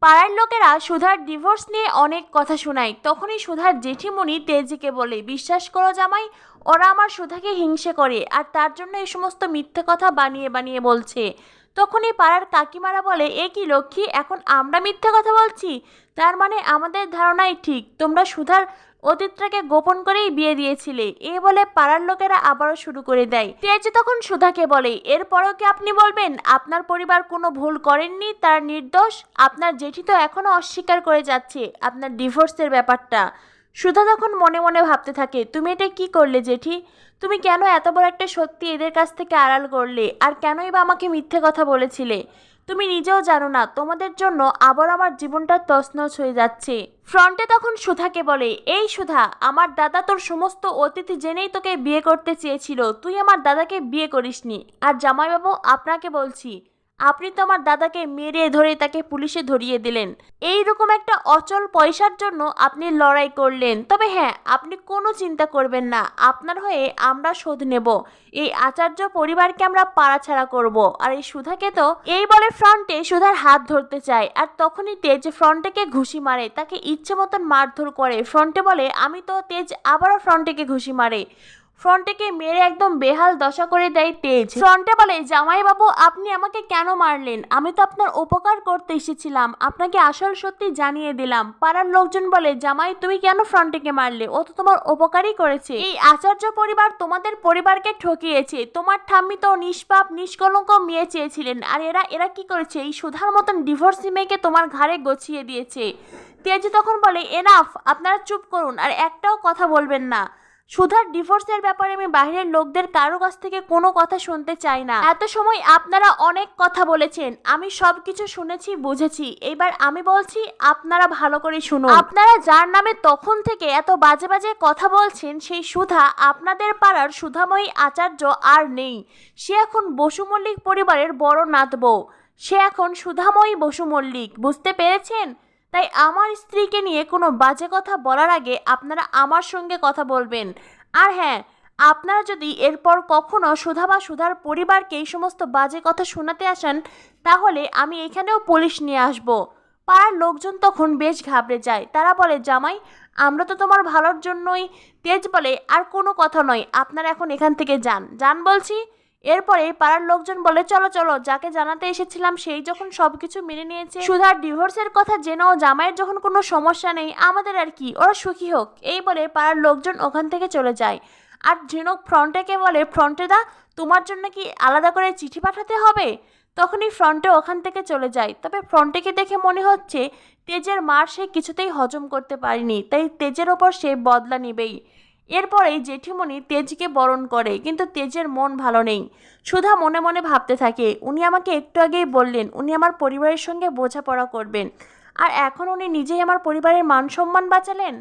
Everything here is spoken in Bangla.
পাড়ার লোকেরা সুধার ডিভোর্স নিয়ে অনেক কথা শোনায়। তখনই সুধার জেঠিমণি তেজিকে বলে, বিশ্বাস করো জামাই, ওরা আমার সুধাকে হিংসে করে আর তার জন্য এই সমস্ত মিথ্যে কথা বানিয়ে বানিয়ে বলছে। তখনই পাড়ার কাকিমারা বলে, এ কি লক্ষ্মী, এখন আমরা মিথ্যে কথা বলছি? তার মানে আমাদের ধারণাই ঠিক, তোমরা সুধার অতীতটাকে গোপন করেই বিয়ে দিয়েছিলে। এই বলে পাড়ার লোকেরা আবারও শুরু করে দেয়। তেজ তখন সুধাকে বলে, এরপরও কি আপনি বলবেন আপনার পরিবার কোনো ভুল করেননি, তার নির্দোষ? আপনার জেঠি তো এখনো অস্বীকার করে যাচ্ছে আপনার ডিভোর্সের ব্যাপারটা। সুধা তখন মনে মনে ভাবতে থাকে, তুমি এটা কি করলে জেঠি? তুমি কেন এত বড় একটা সত্যি এদের কাছ থেকে আড়াল করলে? আর কেনই বা আমাকে মিথ্যে কথা বলেছিলে? তুমি নিজেও জানো না তোমাদের জন্য আবার আমার জীবনটা তছনছ হয়ে যাচ্ছে। ফ্রন্টে তখন সুধাকে বলে, এই সুধা, আমার দাদা তোর সমস্ত অতীত জেনেই তোকে বিয়ে করতে চেয়েছিল, তুই আমার দাদাকে বিয়ে করিসনি। আর জামাইবাবু আপনাকে বলছি, আপনি তো আমার দাদাকে মেরে ধরে তাকে পুলিশে ধরিয়ে দিলেন। এই রকম একটা অচল পয়সার জন্য আপনি লড়াই করলেন। তবে হ্যাঁ, আপনি কোনো চিন্তা করবেন না, আপনার হয়ে আমরা শোধ নেব। এই আচার্য পরিবারকে আমরা পাড়াছাড়া করব। আর এই সুধাকে তো এই বলে ফ্রন্টে সুধার হাত ধরতে চায়। আর তখনই তেজ ফ্রন্টেকে ঘুষি মারে, তাকে ইচ্ছে মতন মারধর করে। ফ্রন্টে বলে আমি তো, তেজ আবারও ফ্রন্টেকে ঘুষি মারে। ফ্রন্টেকে মেরে একদম বেহাল দশা করে দেয় তেজ। ফ্রন্টে বলে, জামাইবাবু আপনি আমাকে কেন মারলেন? আমি তো আপনার উপকার করতে এসেছিলাম, আপনাকে আসল সত্যি জানিয়ে দিলাম। পাড়ার লোকজন বলে, জামাই তুমি কেন ফ্রন্টেকে মারলে? ও তো তোমার উপকারই করেছে। এই আচার্য পরিবার তোমাদের পরিবারকে ঠকিয়েছে। তোমার ঠাম্মি তো নিষ্পাপ নিষ্কলঙ্ক মেয়ে চেয়েছিলেন, আর এরা কি করেছে? এই সুধার মতন ডিভোর্সি মেয়েকে তোমার ঘাড়ে গছিয়ে দিয়েছে। তেজ তখন বলে, এনাফ, আপনারা চুপ করুন আর একটাও কথা বলবেন না। সুধার ডিভোর্সের ব্যাপারে আমি বাইরের লোকদের কারো কাছ থেকে কোনো কথা শুনতে চাই না। এত সময় আপনারা অনেক কথা বলেছেন, আমি সব কিছু শুনেছি বুঝেছি। এবার আমি বলছি, আপনারা ভালো করে শুনুন। আপনারা যার নামে তখন থেকে এত বাজে বাজে কথা বলছেন, সেই সুধা আপনাদের পাড়ার সুধাময়ী আচার্য আর নেই। সে এখন বসু মল্লিক পরিবারের বড় নাত বউ। সে এখন সুধাময়ী বসু মল্লিক, বুঝতে পেরেছেন? তাই আমার স্ত্রীকে নিয়ে কোনো বাজে কথা বলার আগে আপনারা আমার সঙ্গে কথা বলবেন। আর হ্যাঁ, আপনারা যদি এরপর কখনো সুধা বা সুধার পরিবারকে এই সমস্ত বাজে কথা শোনাতে আসেন, তাহলে আমি এখানেও পুলিশ নিয়ে আসব। পাড়ার লোকজন তখন বেশ ঘাবড়ে যায়। তারা বলে, জামাই আমরা তো তোমার ভালোর জন্যই। তেজ বলে, আর কোনো কথা নয়, আপনারা এখন এখান থেকে যান, যান বলছি। এরপরে পাড়ার লোকজন বলে, চলো চলো, যাকে জানাতে এসেছিলাম সেই যখন সবকিছু মেনে নিয়েছে, সুধার ডিভোর্সের কথা জেনেও জামাইয়ের যখন কোনো সমস্যা নেই, আমাদের আর কি, ওরা সুখী হোক। এই বলে পাড়ার লোকজন ওখান থেকে চলে যায়। আর ঝিনুক ফ্রন্টেকে বলে, ফ্রন্টে দা, তোমার জন্য কি আলাদা করে চিঠি পাঠাতে হবে? তখনই ফ্রন্টে ওখান থেকে চলে যায়। তবে ফ্রন্টেকে দেখে মনে হচ্ছে তেজের মার সে কিছুতেই হজম করতে পারেনি, তাই তেজের ওপর সে বদলা নেবেই। এরপরেই জেঠিমণি তেজকে বরণ করে, কিন্তু তেজের মন ভালো নেই। সুধা মনে মনে ভাবতে থাকে, উনি আমাকে একটু আগেই বললেন উনি আমার পরিবারের সঙ্গে বোঝাপড়া করবেন, আর এখন উনি নিজেই আমার পরিবারের মান সম্মান বাঁচালেন।